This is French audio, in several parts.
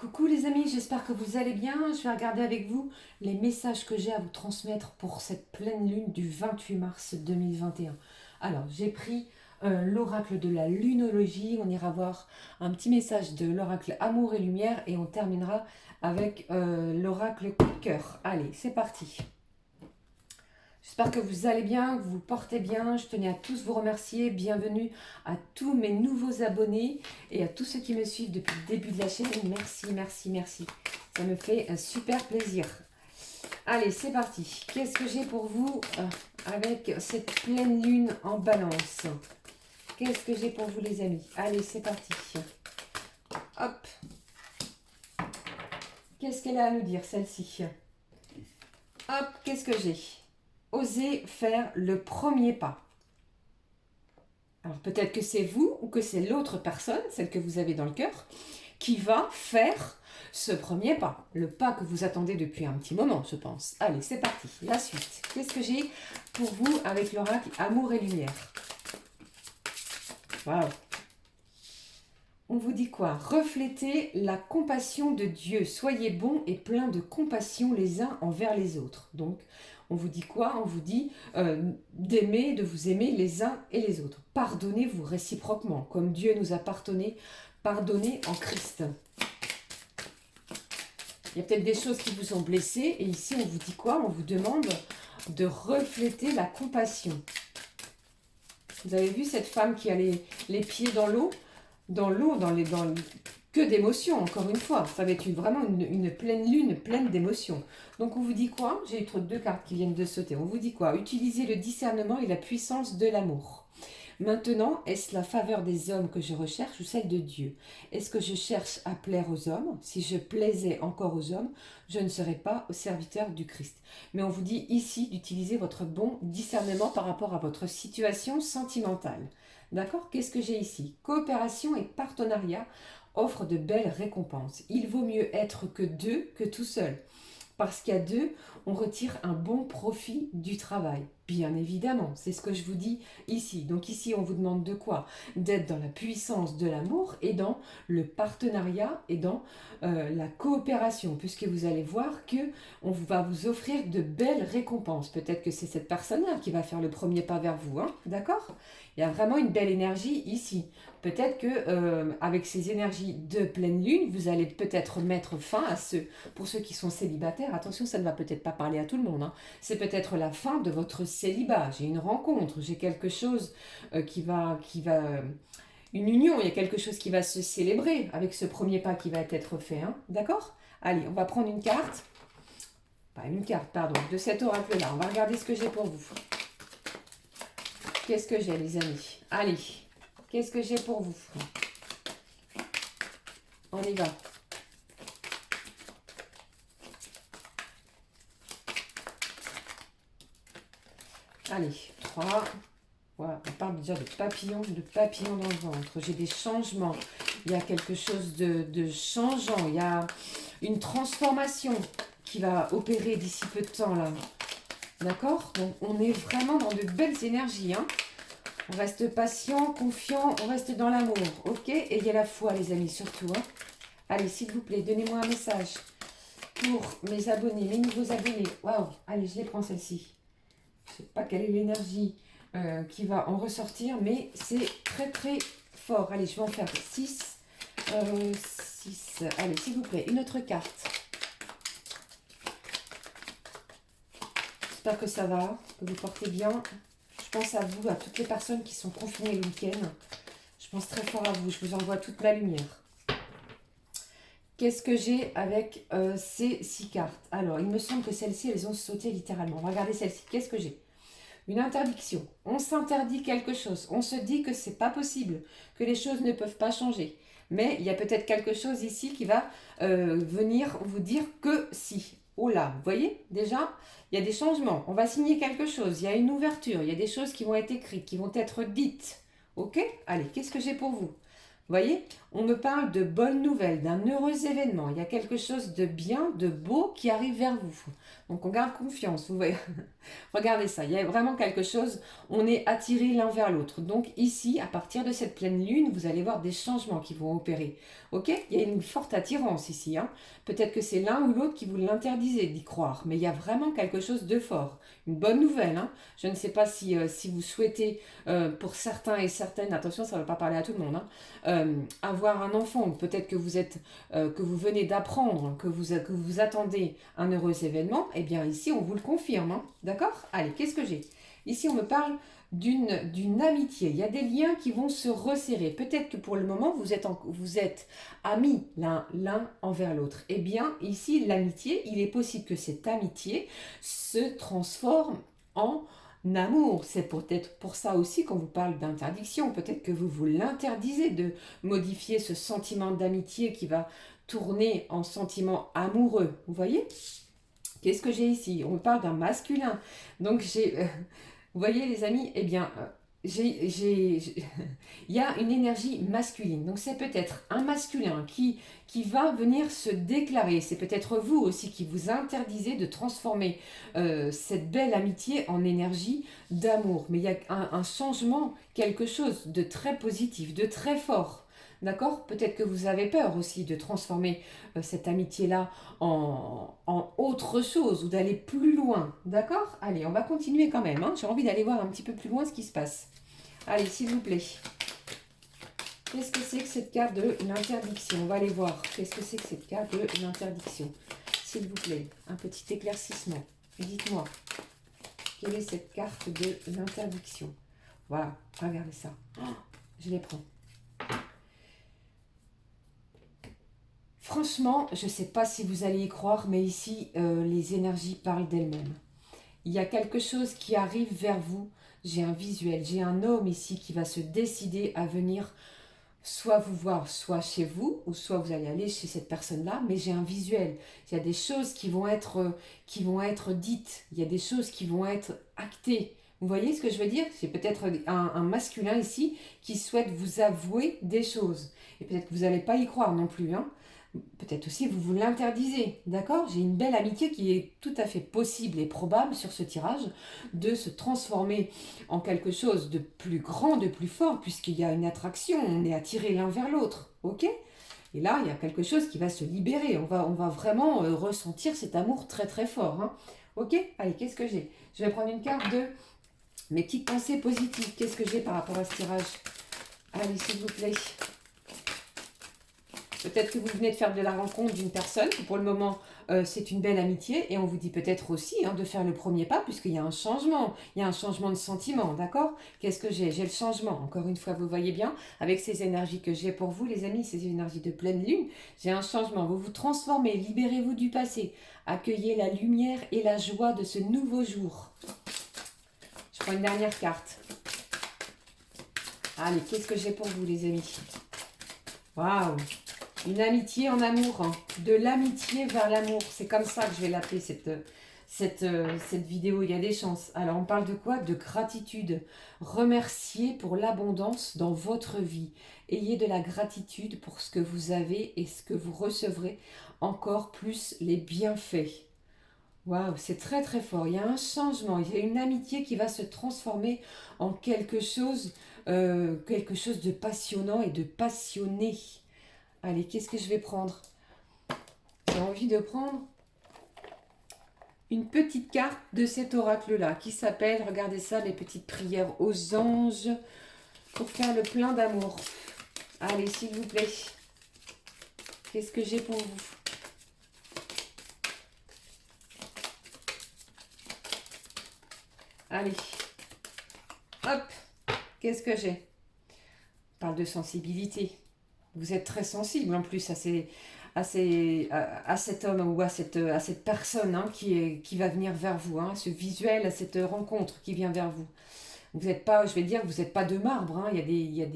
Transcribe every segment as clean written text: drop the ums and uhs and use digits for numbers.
Coucou les amis, j'espère que vous allez bien. Je vais regarder avec vous les messages que j'ai à vous transmettre pour cette pleine lune du 28 mars 2021. Alors, j'ai pris l'oracle de la lunologie. On ira voir un petit message de l'oracle amour et lumière et on terminera avec l'oracle coup de cœur. Allez, c'est parti. J'espère que vous allez bien, que vous vous portez bien. Je tenais à tous vous remercier. Bienvenue à tous mes nouveaux abonnés et à tous ceux qui me suivent depuis le début de la chaîne. Merci, merci, merci. Ça me fait un super plaisir. Allez, c'est parti. Qu'est-ce que j'ai pour vous avec cette pleine lune en balance? Qu'est-ce que j'ai pour vous les amis? Allez, c'est parti. Hop. Qu'est-ce qu'elle a à nous dire celle-ci? Hop, qu'est-ce que j'ai? Osez faire le premier pas. Alors peut-être que c'est vous ou que c'est l'autre personne, celle que vous avez dans le cœur, qui va faire ce premier pas. Le pas que vous attendez depuis un petit moment, je pense. Allez, c'est parti. La suite. Qu'est-ce que j'ai pour vous avec l'oracle Amour et Lumière? Waouh. On vous dit quoi? Reflétez la compassion de Dieu. Soyez bons et pleins de compassion les uns envers les autres. Donc, on vous dit quoi? On vous dit d'aimer, de vous aimer les uns et les autres. Pardonnez-vous réciproquement, comme Dieu nous a pardonné en Christ. Il y a peut-être des choses qui vous ont blessé et ici, on vous dit quoi? On vous demande de refléter la compassion. Vous avez vu cette femme qui a les pieds dans l'eau? Que d'émotions, encore une fois. Ça va être vraiment une pleine lune, pleine d'émotions. Donc on vous dit quoi? J'ai eu deux cartes qui viennent de sauter. On vous dit quoi? Utilisez le discernement et la puissance de l'amour. Maintenant, est-ce la faveur des hommes que je recherche ou celle de Dieu? Est-ce que je cherche à plaire aux hommes? Si je plaisais encore aux hommes, je ne serais pas au serviteur du Christ. Mais on vous dit ici d'utiliser votre bon discernement par rapport à votre situation sentimentale. D'accord? Qu'est-ce que j'ai ici? Coopération et partenariat offrent de belles récompenses. Il vaut mieux être que deux que tout seul. Parce qu'à deux, on retire un bon profit du travail. Bien évidemment, c'est ce que je vous dis ici. Donc ici, on vous demande de quoi? D'être dans la puissance de l'amour et dans le partenariat et dans la coopération, puisque vous allez voir que on va vous offrir de belles récompenses. Peut-être que c'est cette personne-là qui va faire le premier pas vers vous, hein? D'accord? Il y a vraiment une belle énergie ici. Peut-être que avec ces énergies de pleine lune, vous allez peut-être mettre fin à pour ceux qui sont célibataires. Attention, ça ne va peut-être pas parler à tout le monde, hein. C'est peut-être la fin de votre célibat. J'ai une rencontre, j'ai quelque chose une union, il y a quelque chose qui va se célébrer avec ce premier pas qui va être fait, hein. D'accord? Allez, on va prendre une carte. Pas une carte, pardon, de cet oracle-là. On va regarder ce que j'ai pour vous. Qu'est-ce que j'ai, les amis? Allez, qu'est-ce que j'ai pour vous? On y va. Allez, 3. Voilà, on parle déjà de papillons dans le ventre. J'ai des changements. Il y a quelque chose de changeant. Il y a une transformation qui va opérer d'ici peu de temps, là. D'accord? Donc, on est vraiment dans de belles énergies, hein. On reste patient, confiant, on reste dans l'amour, ok? Et il y a la foi, les amis, surtout, hein. Allez, s'il vous plaît, donnez-moi un message pour mes abonnés, mes nouveaux abonnés. Waouh! Allez, je les prends, celle-ci. Je ne sais pas quelle est l'énergie qui va en ressortir, mais c'est très, très fort. Allez, je vais en faire 6. 6. Allez, s'il vous plaît, une autre carte. J'espère que ça va, que vous portez bien. Je pense à vous, à toutes les personnes qui sont confinées le week-end. Je pense très fort à vous. Je vous envoie toute ma lumière. Qu'est-ce que j'ai avec ces 6 cartes? Alors, il me semble que celles-ci, elles ont sauté littéralement. On va regarder celle-ci. Qu'est-ce que j'ai? Une interdiction. On s'interdit quelque chose. On se dit que c'est pas possible, que les choses ne peuvent pas changer. Mais il y a peut-être quelque chose ici qui va venir vous dire que si. Oh là, vous voyez, déjà, il y a des changements. On va signer quelque chose. Il y a une ouverture. Il y a des choses qui vont être écrites, qui vont être dites. Ok? Allez, qu'est-ce que j'ai pour vous? voyez, on me parle de bonnes nouvelles, d'un heureux événement. Il y a quelque chose de bien, de beau qui arrive vers vous. Donc on garde confiance, vous voyez. Regardez ça, il y a vraiment quelque chose, on est attirés l'un vers l'autre. Donc ici, à partir de cette pleine lune, vous allez voir des changements qui vont opérer. Ok? Il y a une forte attirance ici. Hein. Peut-être que c'est l'un ou l'autre qui vous l'interdisez d'y croire, mais il y a vraiment quelque chose de fort. Une bonne nouvelle. Hein. Je ne sais pas si vous souhaitez, pour certains et certaines, attention, ça ne va pas parler à tout le monde, hein, avoir un enfant, peut-être que vous êtes, que vous venez d'apprendre, que vous attendez un heureux événement, eh bien ici on vous le confirme, hein, d'accord? Allez, qu'est-ce que j'ai? Ici on me parle d'une amitié, il y a des liens qui vont se resserrer. Peut-être que pour le moment vous êtes amis l'un envers l'autre. Eh bien ici l'amitié, il est possible que cette amitié se transforme en amour. C'est peut-être pour ça aussi qu'on vous parle d'interdiction. Peut-être que vous vous l'interdisez de modifier ce sentiment d'amitié qui va tourner en sentiment amoureux. Vous voyez? Qu'est-ce que j'ai ici? On me parle d'un masculin. Donc vous voyez les amis, eh bien, il y a une énergie masculine. Donc c'est peut-être un masculin qui va venir se déclarer. C'est peut-être vous aussi qui vous interdisez de transformer cette belle amitié en énergie d'amour. Mais il y a un changement, quelque chose de très positif, de très fort. D'accord? Peut-être que vous avez peur aussi de transformer cette amitié-là en autre chose ou d'aller plus loin. D'accord? Allez, on va continuer quand même. Hein. J'ai envie d'aller voir un petit peu plus loin ce qui se passe. Allez, s'il vous plaît. Qu'est-ce que c'est que cette carte de l'interdiction? On va aller voir. Qu'est-ce que c'est que cette carte de l'interdiction? S'il vous plaît, un petit éclaircissement. Dites-moi, quelle est cette carte de l'interdiction? Voilà, regardez ça. Oh, je les prends. Franchement, je ne sais pas si vous allez y croire, mais ici, les énergies parlent d'elles-mêmes. Il y a quelque chose qui arrive vers vous. J'ai un visuel, j'ai un homme ici qui va se décider à venir soit vous voir, soit chez vous, ou soit vous allez aller chez cette personne-là, mais j'ai un visuel. Il y a des choses qui vont être dites, il y a des choses qui vont être actées. Vous voyez ce que je veux dire? C'est peut-être un masculin ici qui souhaite vous avouer des choses. Et peut-être que vous n'allez pas y croire non plus, hein. Peut-être aussi vous vous l'interdisez, d'accord? J'ai une belle amitié qui est tout à fait possible et probable sur ce tirage de se transformer en quelque chose de plus grand, de plus fort, puisqu'il y a une attraction, on est attiré l'un vers l'autre, ok? Et là, il y a quelque chose qui va se libérer, on va vraiment ressentir cet amour très très fort, hein. Ok? Allez, qu'est-ce que j'ai? Je vais prendre une carte de mes petites pensées positives. Qu'est-ce que j'ai par rapport à ce tirage? Allez, s'il vous plaît. Peut-être que vous venez de faire de la rencontre d'une personne, pour le moment c'est une belle amitié, et on vous dit peut-être aussi hein, de faire le premier pas, puisqu'il y a un changement de sentiment, d'accord? Qu'est-ce que j'ai? J'ai le changement, encore une fois, vous voyez bien, avec ces énergies que j'ai pour vous, les amis, ces énergies de pleine lune, j'ai un changement, vous vous transformez, libérez-vous du passé, accueillez la lumière et la joie de ce nouveau jour. Je prends une dernière carte. Allez, qu'est-ce que j'ai pour vous, les amis? Waouh! Une amitié en amour, hein. De l'amitié vers l'amour. C'est comme ça que je vais l'appeler cette vidéo. Il y a des chances. Alors on parle de quoi? De gratitude. Remerciez pour l'abondance dans votre vie. Ayez de la gratitude pour ce que vous avez et ce que vous recevrez. Encore plus les bienfaits. Waouh, c'est très très fort. Il y a un changement. Il y a une amitié qui va se transformer en quelque chose de passionnant et de passionné. Allez, qu'est-ce que je vais prendre? J'ai envie de prendre une petite carte de cet oracle-là qui s'appelle, regardez ça, les petites prières aux anges pour faire le plein d'amour. Allez, s'il vous plaît. Qu'est-ce que j'ai pour vous? Allez. Hop. Qu'est-ce que j'ai? On parle de sensibilité. Vous êtes très sensible en plus à cet homme ou à cette personne hein, qui va venir vers vous, hein, ce visuel, à cette rencontre qui vient vers vous. Vous n'êtes pas, je vais dire, vous n'êtes pas de marbre, hein, il y a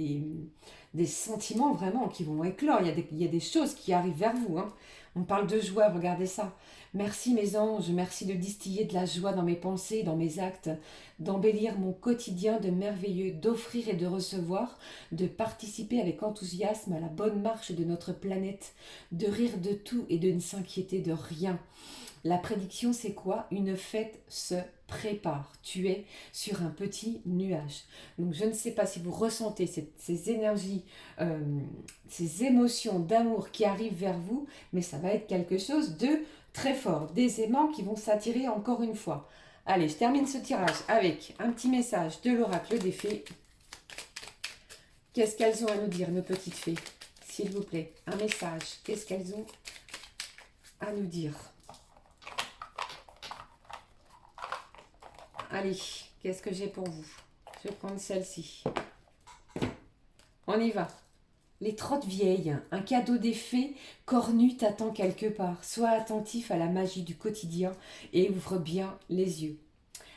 des sentiments vraiment qui vont éclore. Il y a des choses qui arrivent vers vous, hein. On parle de joie, regardez ça. Merci mes anges, merci de distiller de la joie dans mes pensées, dans mes actes, d'embellir mon quotidien de merveilleux, d'offrir et de recevoir, de participer avec enthousiasme à la bonne marche de notre planète, de rire de tout et de ne s'inquiéter de rien. La prédiction, c'est quoi? Une fête se prépare. Tu es sur un petit nuage. Donc, je ne sais pas si vous ressentez ces énergies, euh, ces émotions d'amour qui arrivent vers vous, mais ça va être quelque chose de très fort, des aimants qui vont s'attirer encore une fois. Allez, je termine ce tirage avec un petit message de l'oracle des fées. Qu'est-ce qu'elles ont à nous dire, nos petites fées? S'il vous plaît, un message. Qu'est-ce qu'elles ont à nous dire? Allez, qu'est-ce que j'ai pour vous? Je vais prendre celle-ci. On y va. Les trottes vieilles, un cadeau des fées cornu t'attend quelque part. Sois attentif à la magie du quotidien et ouvre bien les yeux.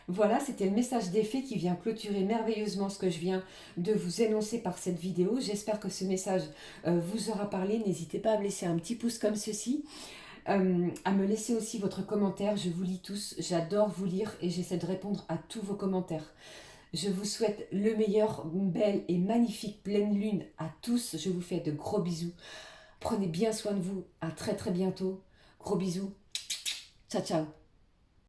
Voilà, c'était le message des fées qui vient clôturer merveilleusement ce que je viens de vous énoncer par cette vidéo. J'espère que ce message vous aura parlé. N'hésitez pas à me laisser un petit pouce comme ceci. À me laisser aussi votre commentaire, je vous lis tous, j'adore vous lire et j'essaie de répondre à tous vos commentaires. Je vous souhaite le meilleur, une belle et magnifique pleine lune à tous, je vous fais de gros bisous, prenez bien soin de vous, à très très bientôt, gros bisous, ciao ciao.